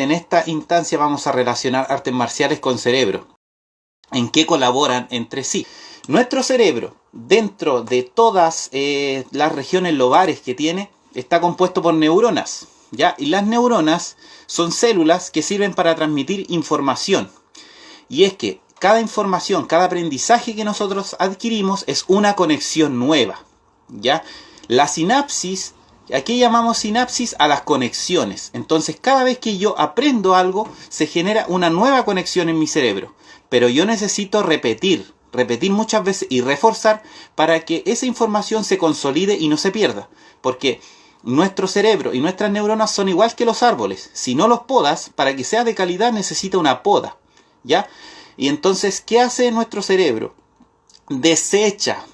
en esta instancia vamos a relacionar artes marciales con cerebro. ¿En qué colaboran entre sí? Nuestro cerebro, dentro de todas las regiones lobares que tiene, está compuesto por neuronas, ¿ya? Y las neuronas son células que sirven para transmitir información. Y es que cada información, cada aprendizaje que nosotros adquirimos es una conexión nueva, ¿ya? La sinapsis, aquí llamamos sinapsis a las conexiones. Entonces, cada vez que yo aprendo algo, se genera una nueva conexión en mi cerebro. Pero yo necesito repetir muchas veces y reforzar para que esa información se consolide y no se pierda. Porque nuestro cerebro y nuestras neuronas son igual que los árboles. Si no los podas, para que sea de calidad necesita una poda, ¿ya? Y entonces, ¿qué hace nuestro cerebro? Desecha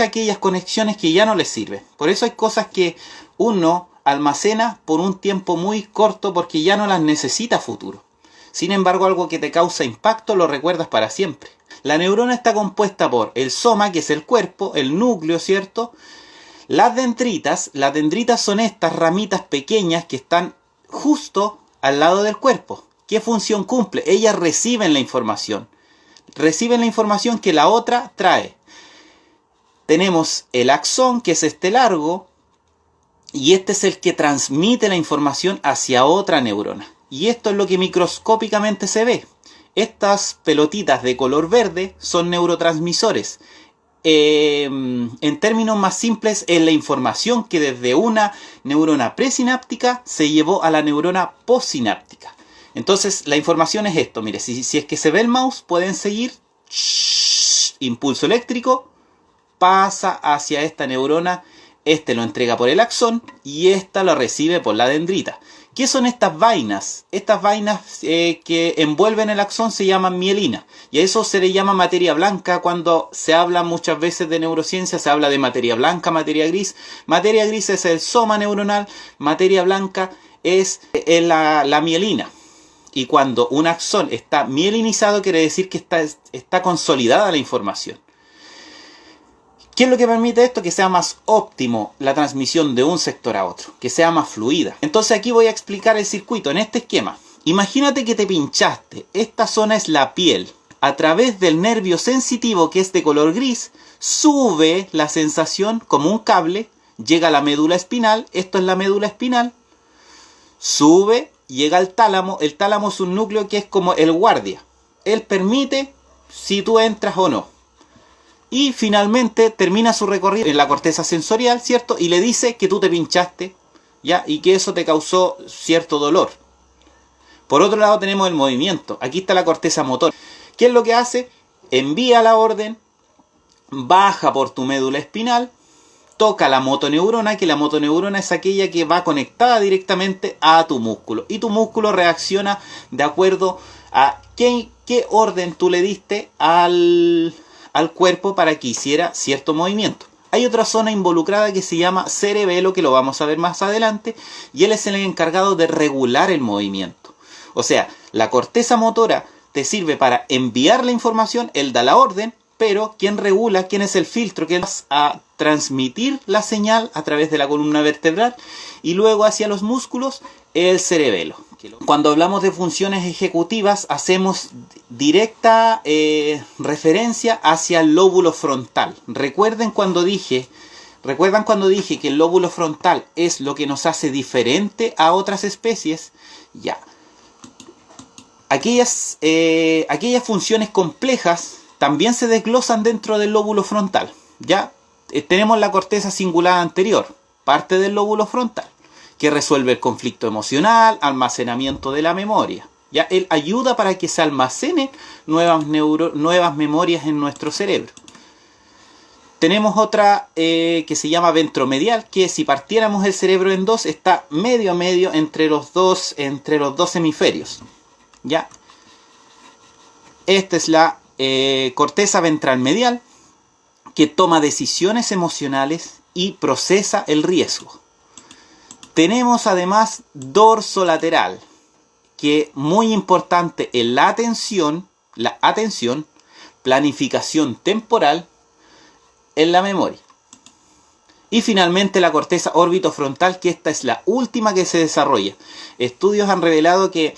aquellas conexiones que ya no les sirven. Por eso hay cosas que uno almacena por un tiempo muy corto porque ya no las necesita a futuro. Sin embargo, algo que te causa impacto lo recuerdas para siempre. La neurona está compuesta por el soma, que es el cuerpo, el núcleo, ¿cierto? Las dendritas son estas ramitas pequeñas que están justo al lado del cuerpo. ¿Qué función cumple? Ellas reciben la información. Reciben la información que la otra trae. Tenemos el axón, que es este largo, y este es el que transmite la información hacia otra neurona. Y esto es lo que microscópicamente se ve. Estas pelotitas de color verde son neurotransmisores. En términos más simples, es la información que desde una neurona presináptica se llevó a la neurona postsináptica. Entonces, la información es esto. Mire, si es que se ve el mouse, pueden seguir. Impulso eléctrico pasa hacia esta neurona. Este lo entrega por el axón y esta lo recibe por la dendrita. ¿Qué son estas vainas? Estas vainas que envuelven el axón se llaman mielina. Y a eso se le llama materia blanca. Cuando se habla muchas veces de neurociencia, se habla de materia blanca, materia gris. Materia gris es el soma neuronal. Materia blanca es la mielina. Y cuando un axón está mielinizado, quiere decir que está consolidada la información. ¿Qué es lo que permite esto? Que sea más óptimo la transmisión de un sector a otro, que sea más fluida. Entonces aquí voy a explicar el circuito en este esquema. Imagínate que te pinchaste. Esta zona es la piel. A través del nervio sensitivo, que es de color gris, sube la sensación como un cable, llega a la médula espinal. Esto es la médula espinal. Sube, llega al tálamo. El tálamo es un núcleo que es como el guardia. Él permite si tú entras o no. Y finalmente termina su recorrido en la corteza sensorial, ¿cierto? Y le dice que tú te pinchaste, ¿ya? Y que eso te causó cierto dolor. Por otro lado tenemos el movimiento. Aquí está la corteza motor. ¿Qué es lo que hace? Envía la orden, baja por tu médula espinal, toca la motoneurona, que la motoneurona es aquella que va conectada directamente a tu músculo. Y tu músculo reacciona de acuerdo a qué orden tú le diste al cuerpo para que hiciera cierto movimiento. Hay otra zona involucrada que se llama cerebelo, que lo vamos a ver más adelante, y él es el encargado de regular el movimiento. O sea, la corteza motora te sirve para enviar la información, él da la orden, pero quien regula, quién es el filtro que va a transmitir la señal a través de la columna vertebral y luego hacia los músculos, el cerebelo. Cuando hablamos de funciones ejecutivas, hacemos directa referencia hacia el lóbulo frontal. ¿Recuerdan cuando dije que el lóbulo frontal es lo que nos hace diferente a otras especies? Ya. Aquellas funciones complejas también se desglosan dentro del lóbulo frontal. Ya tenemos la corteza cingulada anterior, parte del lóbulo frontal, que resuelve el conflicto emocional, almacenamiento de la memoria. Ya él ayuda para que se almacenen nuevas memorias en nuestro cerebro. Tenemos otra que se llama ventromedial, que si partiéramos el cerebro en dos, está medio a medio entre los dos hemisferios. ¿Ya? Esta es la corteza ventral medial, que toma decisiones emocionales y procesa el riesgo. Tenemos además dorsolateral, que muy importante en la atención, planificación temporal, en la memoria. Y finalmente la corteza órbitofrontal, que esta es la última que se desarrolla. Estudios han revelado que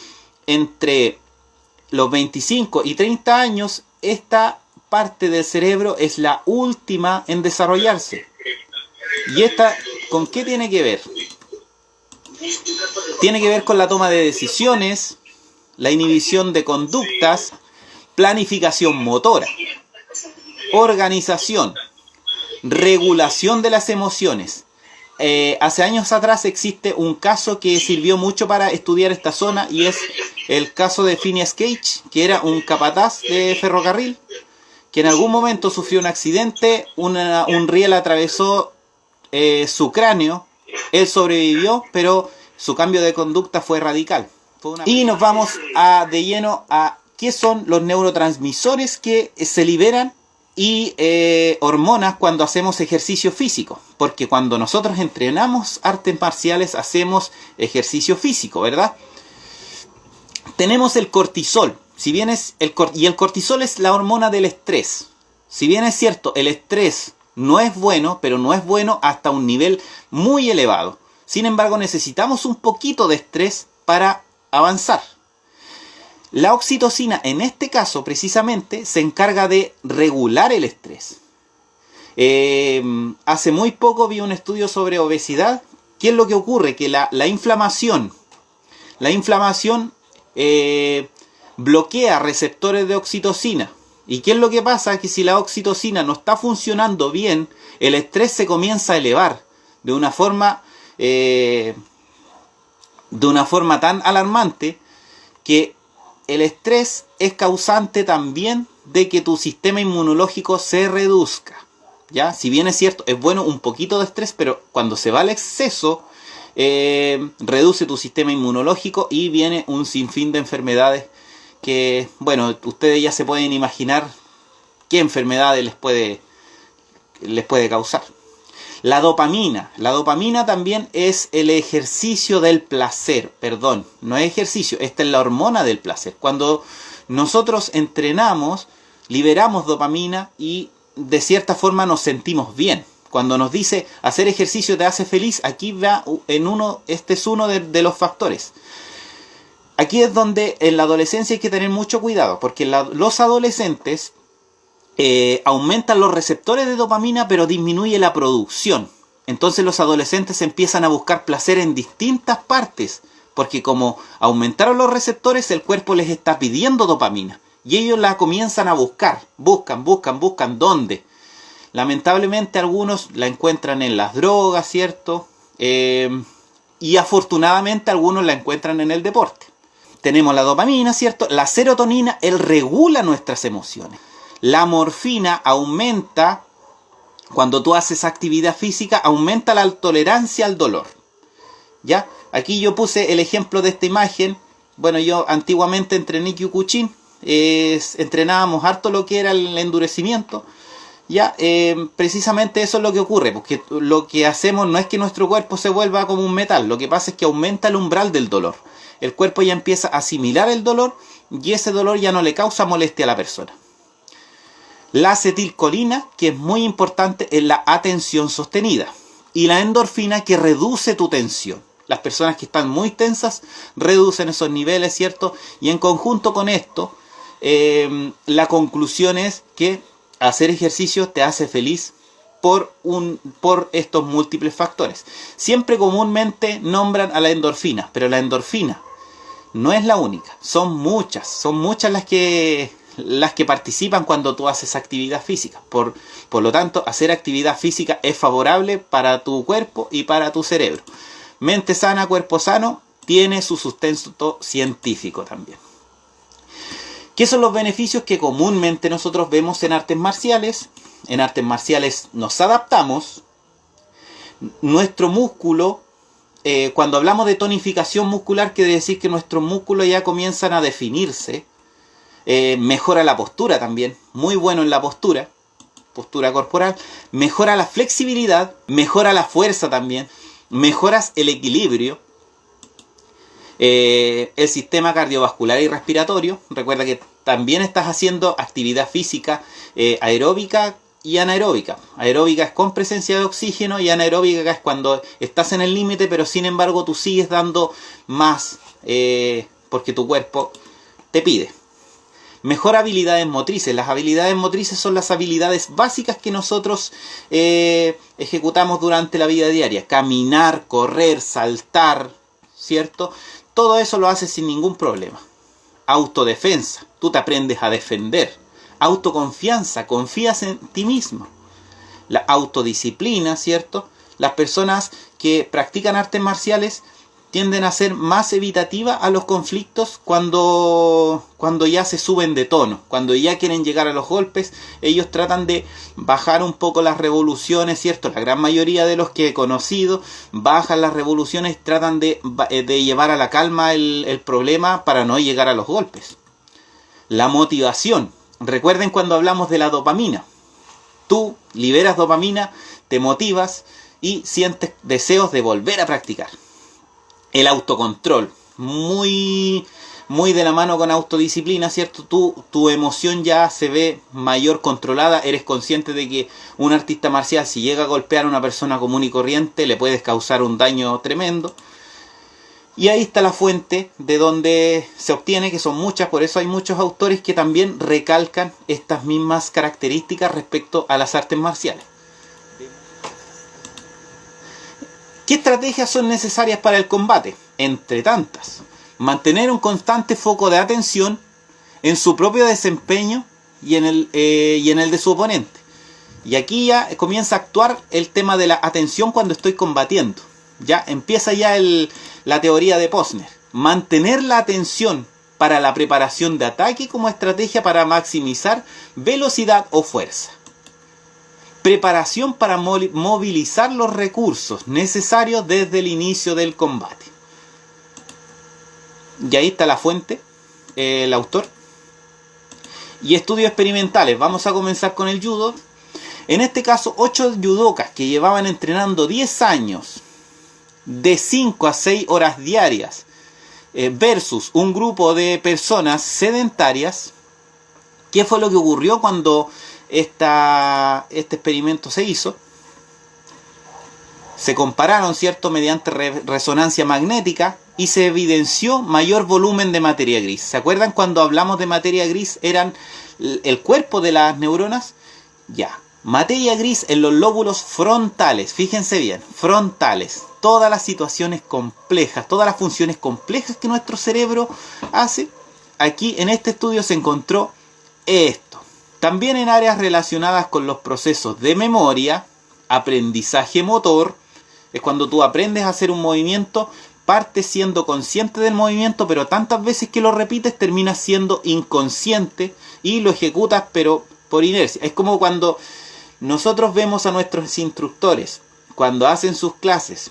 entre los 25 y 30 años, esta parte del cerebro es la última en desarrollarse. ¿Y esta con qué tiene que ver? Tiene que ver con la toma de decisiones, la inhibición de conductas, planificación motora, organización, regulación de las emociones. Hace años atrás existe un caso que sirvió mucho para estudiar esta zona y es el caso de Phineas Gage, que era un capataz de ferrocarril que en algún momento sufrió un accidente, un riel atravesó su cráneo, él sobrevivió, pero su cambio de conducta fue radical. Y nos vamos de lleno a qué son los neurotransmisores que se liberan y hormonas cuando hacemos ejercicio físico, porque cuando nosotros entrenamos artes marciales hacemos ejercicio físico, ¿verdad? Tenemos el cortisol, si bien es el cortisol es la hormona del estrés. Si bien es cierto, el estrés no es bueno, pero no es bueno hasta un nivel muy elevado. Sin embargo, necesitamos un poquito de estrés para avanzar. La oxitocina, en este caso, precisamente, se encarga de regular el estrés. Hace muy poco vi un estudio sobre obesidad. ¿Qué es lo que ocurre? Que la inflamación bloquea receptores de oxitocina. ¿Y qué es lo que pasa? Que si la oxitocina no está funcionando bien, el estrés se comienza a elevar de una forma tan alarmante que el estrés es causante también de que tu sistema inmunológico se reduzca. ¿Ya? Si bien es cierto, es bueno un poquito de estrés, pero cuando se va al exceso, reduce tu sistema inmunológico y viene un sinfín de enfermedades que, bueno, ustedes ya se pueden imaginar qué enfermedades les puede causar. La dopamina también es el ejercicio del placer, perdón, no es ejercicio, esta es la hormona del placer. Cuando nosotros entrenamos, liberamos dopamina y de cierta forma nos sentimos bien. Cuando nos dice hacer ejercicio te hace feliz, aquí va este es uno de los factores. Aquí es donde en la adolescencia hay que tener mucho cuidado, porque los adolescentes aumentan los receptores de dopamina, pero disminuye la producción. Entonces los adolescentes empiezan a buscar placer en distintas partes, porque como aumentaron los receptores, el cuerpo les está pidiendo dopamina. Y ellos la comienzan a buscar. Buscan. ¿Dónde? Lamentablemente algunos la encuentran en las drogas, ¿cierto? Y afortunadamente algunos la encuentran en el deporte. Tenemos la dopamina, ¿cierto? La serotonina, él regula nuestras emociones. La morfina aumenta, cuando tú haces actividad física, aumenta la tolerancia al dolor. ¿Ya? Aquí yo puse el ejemplo de esta imagen. Bueno, yo antiguamente entrené Kyokushin. Entrenábamos harto lo que era el endurecimiento. Ya, precisamente eso es lo que ocurre, porque lo que hacemos no es que nuestro cuerpo se vuelva como un metal, lo que pasa es que aumenta el umbral del dolor. El cuerpo ya empieza a asimilar el dolor y ese dolor ya no le causa molestia a la persona. La acetilcolina, que es muy importante en la atención sostenida, y la endorfina, que reduce tu tensión. Las personas que están muy tensas reducen esos niveles, ¿cierto? Y en conjunto con esto, la conclusión es que hacer ejercicio te hace feliz por estos múltiples factores. Siempre comúnmente nombran a la endorfina, pero la endorfina no es la única. Son muchas las que participan cuando tú haces actividad física. Por lo tanto, hacer actividad física es favorable para tu cuerpo y para tu cerebro. Mente sana, cuerpo sano, tiene su sustento científico también. ¿Qué son los beneficios que comúnmente nosotros vemos en artes marciales? En artes marciales nos adaptamos. Nuestro músculo, cuando hablamos de tonificación muscular, quiere decir que nuestros músculos ya comienzan a definirse. Mejora la postura también, muy bueno en la postura corporal. Mejora la flexibilidad, mejora la fuerza también. Mejoras el equilibrio. El sistema cardiovascular y respiratorio. Recuerda que también estás haciendo actividad física aeróbica y anaeróbica. Aeróbica es con presencia de oxígeno y anaeróbica es cuando estás en el límite, pero sin embargo tú sigues dando más porque tu cuerpo te pide. Mejor habilidades motrices. Las habilidades motrices son las habilidades básicas que nosotros ejecutamos durante la vida diaria. Caminar, correr, saltar, ¿cierto? Todo eso lo haces sin ningún problema. Autodefensa. Tú te aprendes a defender. Autoconfianza. Confías en ti mismo. La autodisciplina, ¿cierto? Las personas que practican artes marciales tienden a ser más evitativas a los conflictos cuando ya se suben de tono, cuando ya quieren llegar a los golpes. Ellos tratan de bajar un poco las revoluciones, ¿cierto? La gran mayoría de los que he conocido bajan las revoluciones, tratan de llevar a la calma el problema para no llegar a los golpes. La motivación. Recuerden cuando hablamos de la dopamina. Tú liberas dopamina, te motivas y sientes deseos de volver a practicar. El autocontrol, muy de la mano con autodisciplina, ¿cierto? Tu emoción ya se ve mayor controlada, eres consciente de que un artista marcial, si llega a golpear a una persona común y corriente, le puedes causar un daño tremendo. Y ahí está la fuente de donde se obtiene, que son muchas, por eso hay muchos autores que también recalcan estas mismas características respecto a las artes marciales. ¿Qué estrategias son necesarias para el combate? Entre tantas, mantener un constante foco de atención en su propio desempeño y en el de su oponente. Y aquí ya comienza a actuar el tema de la atención cuando estoy combatiendo. Ya empieza ya la teoría de Posner. Mantener la atención para la preparación de ataque como estrategia para maximizar velocidad o fuerza. Preparación para movilizar los recursos necesarios desde el inicio del combate. Y ahí está la fuente, el autor. Y estudios experimentales. Vamos a comenzar con el judo. En este caso, 8 judokas que llevaban entrenando 10 años, de 5 a 6 horas diarias, versus un grupo de personas sedentarias. ¿Qué fue lo que ocurrió cuando este experimento se hizo? Se compararon, ¿cierto?, mediante resonancia magnética y se evidenció mayor volumen de materia gris. ¿Se acuerdan cuando hablamos de materia gris? Eran el cuerpo de las neuronas. Ya, materia gris en los lóbulos frontales. Fíjense bien, frontales. Todas las situaciones complejas, todas las funciones complejas que nuestro cerebro hace. Aquí en este estudio se encontró esto. También en áreas relacionadas con los procesos de memoria, aprendizaje motor. Es cuando tú aprendes a hacer un movimiento, partes siendo consciente del movimiento, pero tantas veces que lo repites terminas siendo inconsciente y lo ejecutas pero por inercia. Es como cuando nosotros vemos a nuestros instructores, cuando hacen sus clases,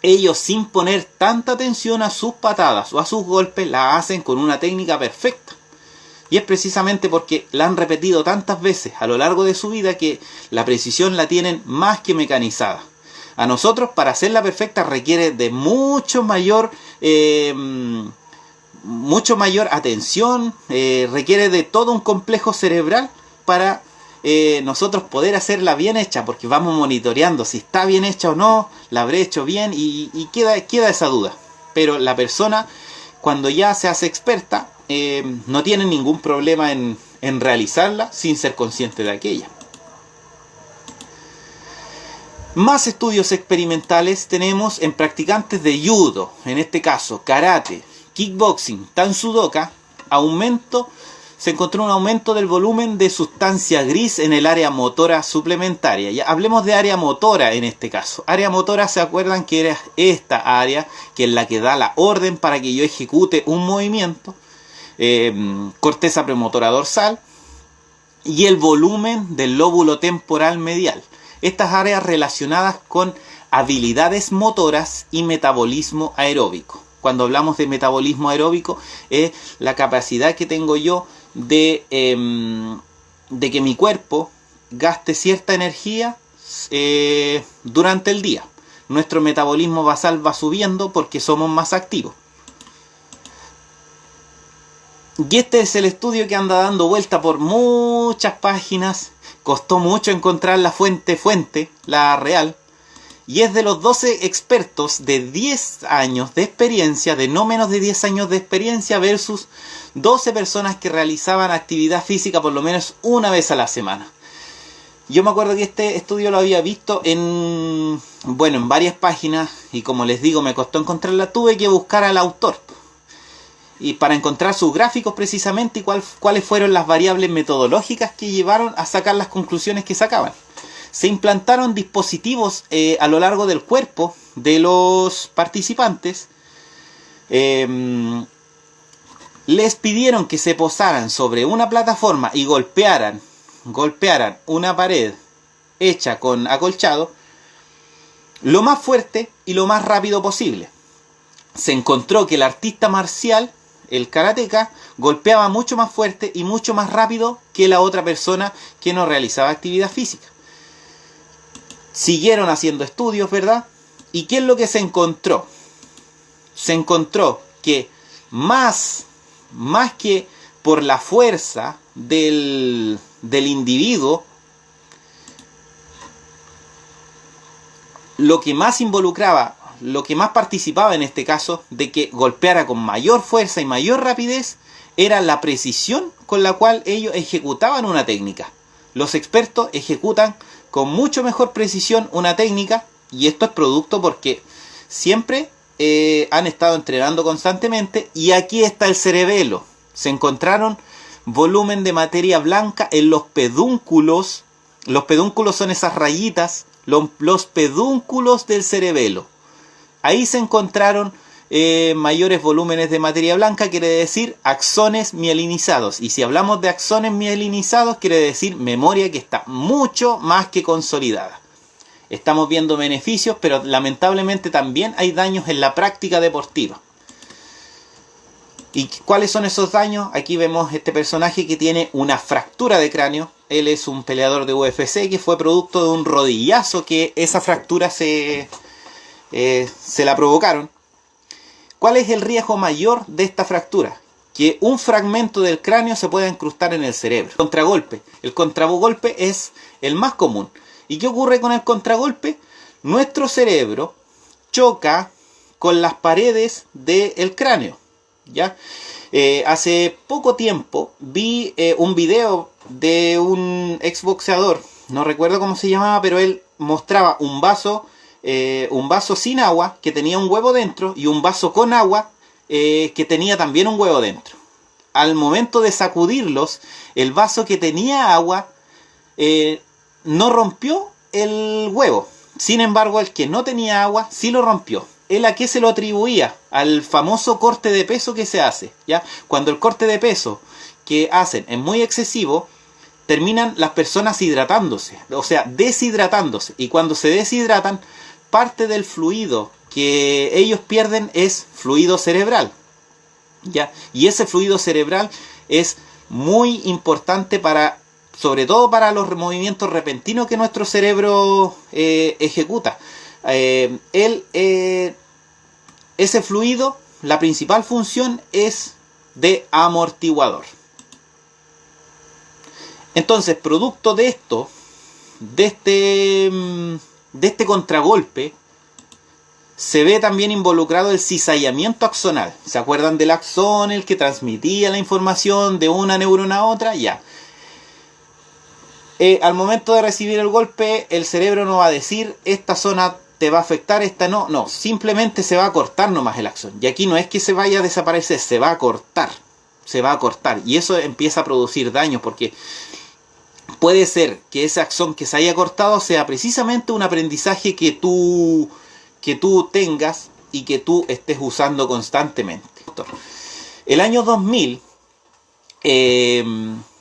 ellos sin poner tanta atención a sus patadas o a sus golpes, la hacen con una técnica perfecta. Y es precisamente porque la han repetido tantas veces a lo largo de su vida que la precisión la tienen más que mecanizada. A nosotros, para hacerla perfecta, requiere de mucho mayor atención, requiere de todo un complejo cerebral para nosotros poder hacerla bien hecha, porque vamos monitoreando si está bien hecha o no, la habré hecho bien y queda esa duda. Pero la persona, cuando ya se hace experta, no tiene ningún problema en realizarla sin ser consciente de aquella. Más estudios experimentales tenemos en practicantes de judo, en este caso karate, kickboxing, tansudoka. Se encontró un aumento del volumen de sustancia gris en el área motora suplementaria. Ya hablemos de área motora en este caso. Área motora, ¿se acuerdan que era esta área que es la que da la orden para que yo ejecute un movimiento? Corteza premotora dorsal y el volumen del lóbulo temporal medial. Estas áreas relacionadas con habilidades motoras y metabolismo aeróbico. Cuando hablamos de metabolismo aeróbico es la capacidad que tengo yo de que mi cuerpo gaste cierta energía durante el día. Nuestro metabolismo basal va subiendo porque somos más activos. Y este es el estudio que anda dando vuelta por muchas páginas. Costó mucho encontrar la fuente, la real. Y es de los 12 expertos de 10 años de experiencia, de no menos de 10 años de experiencia, versus 12 personas que realizaban actividad física por lo menos una vez a la semana. Yo me acuerdo que este estudio lo había visto en varias páginas, y como les digo, me costó encontrarla. Tuve que buscar al autor y para encontrar sus gráficos precisamente y cuáles fueron las variables metodológicas que llevaron a sacar las conclusiones que sacaban. Se implantaron dispositivos a lo largo del cuerpo de los participantes. Les pidieron que se posaran sobre una plataforma y golpearan una pared hecha con acolchado lo más fuerte y lo más rápido posible. Se encontró que el artista marcial, el karateca, golpeaba mucho más fuerte y mucho más rápido que la otra persona que no realizaba actividad física. Siguieron haciendo estudios, ¿verdad? ¿Y qué es lo que se encontró? Se encontró que más que por la fuerza del individuo, lo que más involucraba, lo que más participaba en este caso de que golpeara con mayor fuerza y mayor rapidez, era la precisión con la cual ellos ejecutaban una técnica. Los expertos ejecutan con mucho mejor precisión una técnica, y esto es producto porque siempre han estado entrenando constantemente. Y aquí está el cerebelo. Se encontraron volumen de materia blanca en los pedúnculos. Los pedúnculos son esas rayitas, los pedúnculos del cerebelo. Ahí se encontraron mayores volúmenes de materia blanca, quiere decir axones mielinizados. Y si hablamos de axones mielinizados, quiere decir memoria que está mucho más que consolidada. Estamos viendo beneficios, pero lamentablemente también hay daños en la práctica deportiva. ¿Y cuáles son esos daños? Aquí vemos este personaje que tiene una fractura de cráneo. Él es un peleador de UFC que fue producto de un rodillazo que esa fractura se la provocaron. ¿Cuál es el riesgo mayor de esta fractura? Que un fragmento del cráneo se pueda incrustar en el cerebro. Contragolpe. El contragolpe es el más común. ¿Y qué ocurre con el contragolpe? Nuestro cerebro choca con las paredes del cráneo, ¿ya? Hace poco tiempo vi un video de un exboxeador, no recuerdo cómo se llamaba, pero él mostraba un vaso sin agua que tenía un huevo dentro y un vaso con agua que tenía también un huevo dentro. Al momento de sacudirlos, el vaso que tenía agua no rompió el huevo. Sin embargo, el que no tenía agua sí lo rompió. ¿Él a qué se lo atribuía? Al famoso corte de peso que se hace, ¿ya? Cuando el corte de peso que hacen es muy excesivo, terminan las personas hidratándose, o sea, deshidratándose. Y cuando se deshidratan, parte del fluido que ellos pierden es fluido cerebral, ¿ya? Y ese fluido cerebral es muy importante sobre todo para los movimientos repentinos que nuestro cerebro ejecuta. Ese fluido, la principal función es de amortiguador. Entonces, producto de esto, de este contragolpe, se ve también involucrado el cizallamiento axonal. ¿Se acuerdan del axón, el que transmitía la información de una neurona a otra? Ya. Al momento de recibir el golpe, el cerebro no va a decir esta zona te va a afectar, esta no. No, simplemente se va a cortar nomás el axón. Y aquí no es que se vaya a desaparecer, se va a cortar. Se va a cortar. Y eso empieza a producir daños porque puede ser que ese axón que se haya cortado sea precisamente un aprendizaje que tú tengas y que tú estés usando constantemente. El año 2000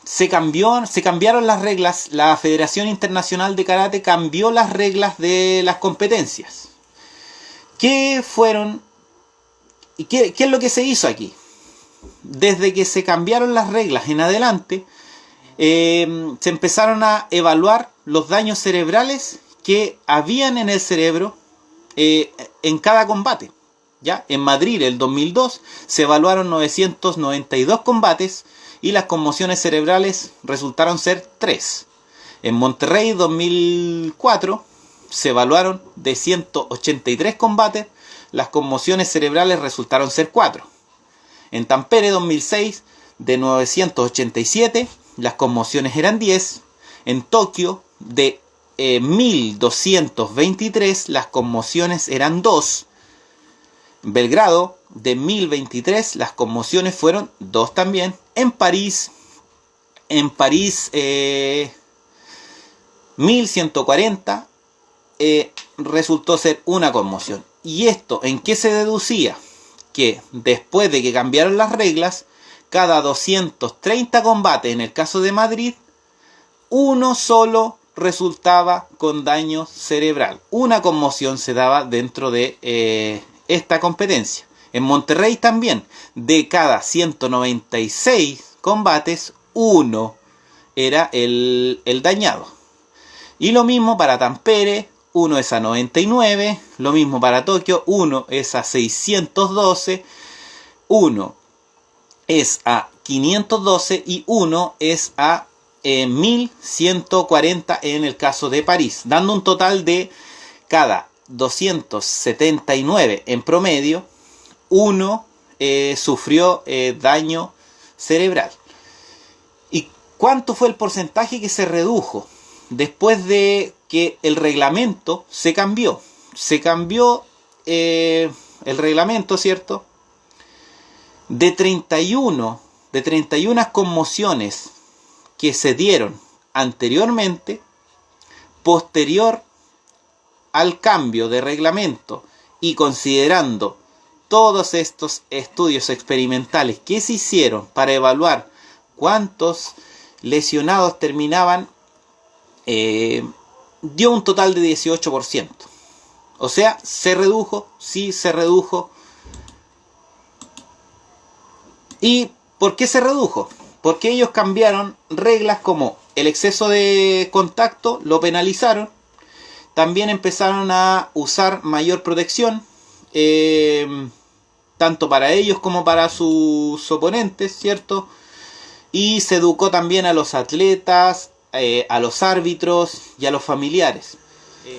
se cambiaron las reglas. La Federación Internacional de Karate cambió las reglas de las competencias. ¿Qué fueron? ¿Y qué es lo que se hizo aquí? Desde que se cambiaron las reglas en adelante, se empezaron a evaluar los daños cerebrales que habían en el cerebro en cada combate. ¿Ya? En Madrid, el 2002, se evaluaron 992 combates y las conmociones cerebrales resultaron ser 3. En Monterrey, 2004, se evaluaron de 183 combates, las conmociones cerebrales resultaron ser 4. En Tampere 2006, de 987, las conmociones eran 10. En Tokio, de 1223, las conmociones eran 2. En Belgrado, de 1023, las conmociones fueron 2 también. En París 1140, resultó ser una conmoción. ¿Y esto en qué se deducía? Que después de que cambiaron las reglas, cada 230 combates, en el caso de Madrid, uno solo resultaba con daño cerebral. Una conmoción se daba dentro de esta competencia. En Monterrey también, de cada 196 combates, uno era el dañado. Y lo mismo para Tampere, 1 es a 99, lo mismo para Tokio, 1 es a 612, 1 es a 512 y 1 es a 1140 en el caso de París, dando un total de cada 279 en promedio, 1 sufrió daño cerebral. ¿Y cuánto fue el porcentaje que se redujo? Después de que el reglamento se cambió. Se cambió el reglamento, ¿cierto? De 31 conmociones que se dieron anteriormente, posterior al cambio de reglamento y considerando todos estos estudios experimentales que se hicieron para evaluar cuántos lesionados terminaban, dio un total de 18%. O sea, se redujo, sí se redujo. ¿Y por qué se redujo? Porque ellos cambiaron reglas como el exceso de contacto, lo penalizaron. También empezaron a usar mayor protección, tanto para ellos como para sus oponentes, ¿cierto? Y se educó también a los atletas, a los árbitros y a los familiares.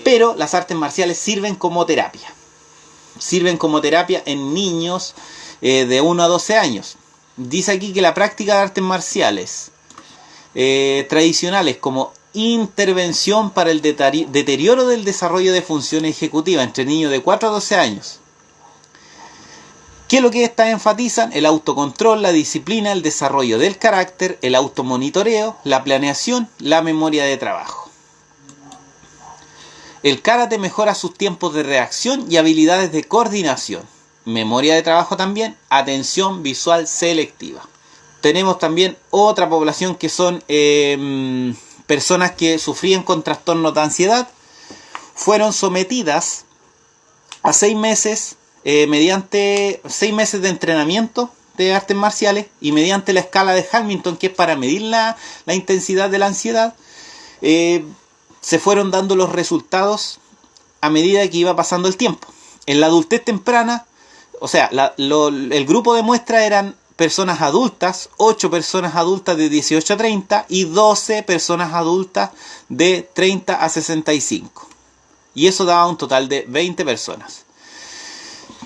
Pero las artes marciales sirven como terapia. Sirven como terapia en niños de 1 a 12 años. Dice aquí que la práctica de artes marciales tradicionales como intervención para el deterioro del desarrollo de funciones ejecutivas entre niños de 4 a 12 años. ¿Qué es lo que estas enfatizan? El autocontrol, la disciplina, el desarrollo del carácter, el automonitoreo, la planeación, la memoria de trabajo. El karate mejora sus tiempos de reacción y habilidades de coordinación. Memoria de trabajo también, atención visual selectiva. Tenemos también otra población que son personas que sufrían con trastornos de ansiedad. Fueron sometidas a 6 meses mediante 6 meses de entrenamiento de artes marciales y mediante la escala de Hamilton, que es para medir la intensidad de la ansiedad, se fueron dando los resultados a medida que iba pasando el tiempo. En la adultez temprana, o sea, el grupo de muestra eran personas adultas, 8 personas adultas de 18 a 30 y 12 personas adultas de 30 a 65. Y eso daba un total de 20 personas.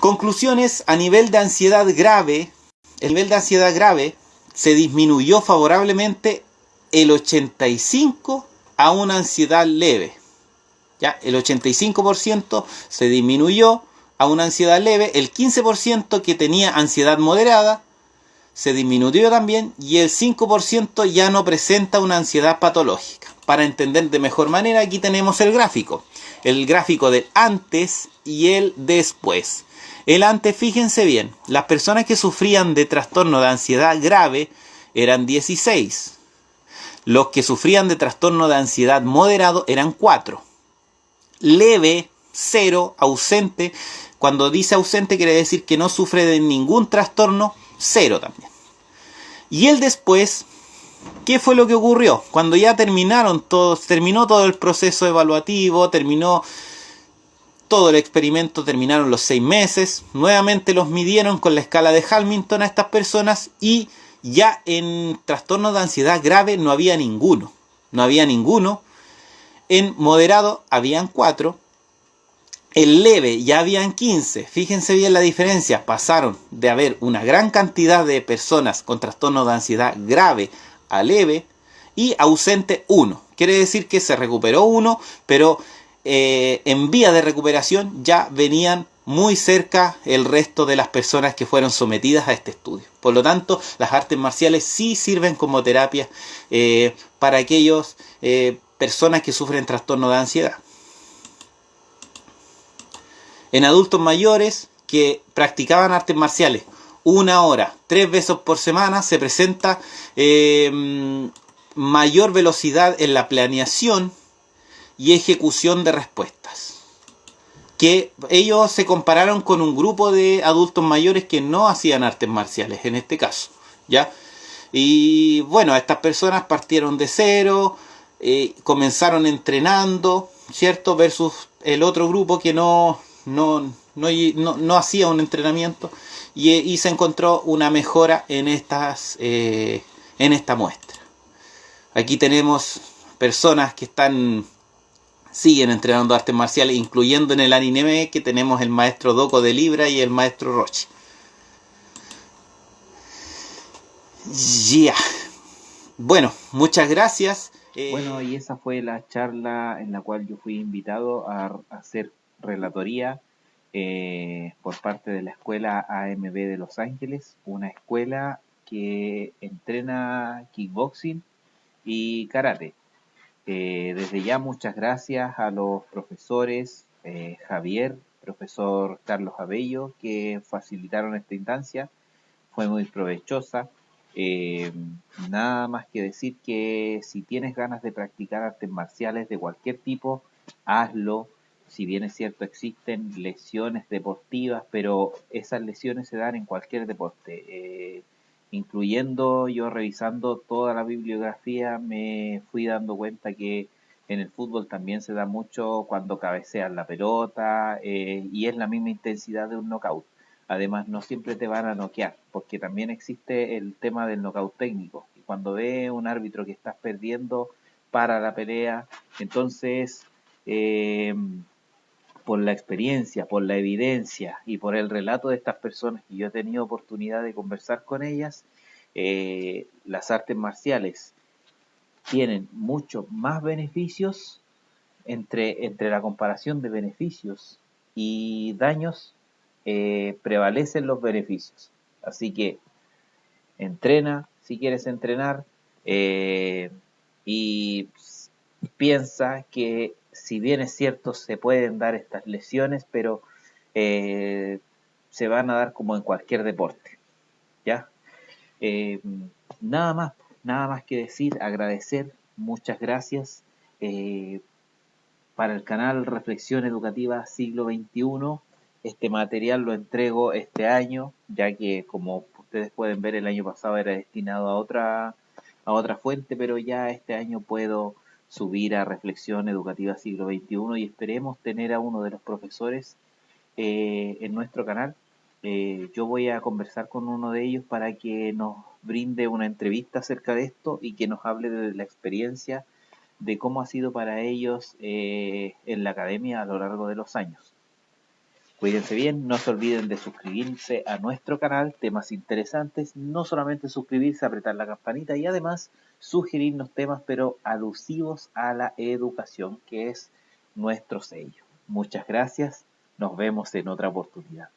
Conclusiones: a nivel de ansiedad grave, el nivel de ansiedad grave se disminuyó favorablemente el 85% a una ansiedad leve. ¿Ya? El 85% se disminuyó a una ansiedad leve, el 15% que tenía ansiedad moderada se disminuyó también y el 5% ya no presenta una ansiedad patológica. Para entender de mejor manera, aquí tenemos el gráfico del antes y el después. El antes, fíjense bien, las personas que sufrían de trastorno de ansiedad grave eran 16. Los que sufrían de trastorno de ansiedad moderado eran 4. Leve, 0, ausente. Cuando dice ausente quiere decir que no sufre de ningún trastorno, 0 también. Y el después, ¿qué fue lo que ocurrió? Cuando ya terminó todo el proceso evaluativo, terminó todo el experimento, terminaron los 6 meses, nuevamente los midieron con la escala de Hamilton a estas personas y ya en trastorno de ansiedad grave no había ninguno. En moderado habían 4. En leve ya habían 15. Fíjense bien la diferencia. Pasaron de haber una gran cantidad de personas con trastorno de ansiedad grave a leve y ausente 1. Quiere decir que se recuperó 1, pero en vía de recuperación ya venían muy cerca el resto de las personas que fueron sometidas a este estudio. Por lo tanto, las artes marciales sí sirven como terapia para aquellas personas que sufren trastorno de ansiedad. En adultos mayores que practicaban artes marciales 1 hora, 3 veces por semana, se presenta mayor velocidad en la planeación y ejecución de respuestas. Que ellos se compararon con un grupo de adultos mayores que no hacían artes marciales en este caso, ¿ya? Y bueno, estas personas partieron de cero, comenzaron entrenando, ¿cierto? Versus el otro grupo que no hacía un entrenamiento y se encontró una mejora en esta muestra. Aquí tenemos personas que siguen entrenando artes marciales, incluyendo en el anime que tenemos el maestro Doko de Libra y el maestro Rochi. Yeah. Bueno, muchas gracias. Bueno, y esa fue la charla en la cual yo fui invitado a hacer relatoría por parte de la escuela AMB de Los Ángeles, una escuela que entrena kickboxing y karate. Desde ya muchas gracias a los profesores Javier, profesor Carlos Abello, que facilitaron esta instancia, fue muy provechosa. Eh, Nada más que decir que si tienes ganas de practicar artes marciales de cualquier tipo, hazlo. Si bien es cierto, existen lesiones deportivas, pero esas lesiones se dan en cualquier deporte. Incluyendo yo revisando toda la bibliografía, me fui dando cuenta que en el fútbol también se da mucho cuando cabecean la pelota y es la misma intensidad de un knockout. Además, no siempre te van a noquear, porque también existe el tema del knockout técnico. Y cuando ve un árbitro que estás perdiendo, para la pelea. Entonces, eh, por la experiencia, por la evidencia y por el relato de estas personas que yo he tenido oportunidad de conversar con ellas, las artes marciales tienen mucho más beneficios entre la comparación de beneficios y daños, prevalecen los beneficios. Así que entrena si quieres entrenar eh, y piensa que si bien es cierto se pueden dar estas lesiones, pero eh, se van a dar como en cualquier deporte, ¿ya? Eh, nada más, nada más que decir, agradecer, muchas gracias. Eh, para el canal Reflexión Educativa Siglo XXI. Este material lo entrego este año, ya que como ustedes pueden ver el año pasado era destinado a otra fuente, pero ya este año puedo subir a Reflexión Educativa Siglo XXI y esperemos tener a uno de los profesores en nuestro canal. Yo voy a conversar con uno de ellos para que nos brinde una entrevista acerca de esto y que nos hable de la experiencia de cómo ha sido para ellos en la academia a lo largo de los años. Cuídense bien, no se olviden de suscribirse a nuestro canal, temas interesantes, no solamente suscribirse, apretar la campanita y además sugerirnos temas pero alusivos a la educación, que es nuestro sello. Muchas gracias, nos vemos en otra oportunidad.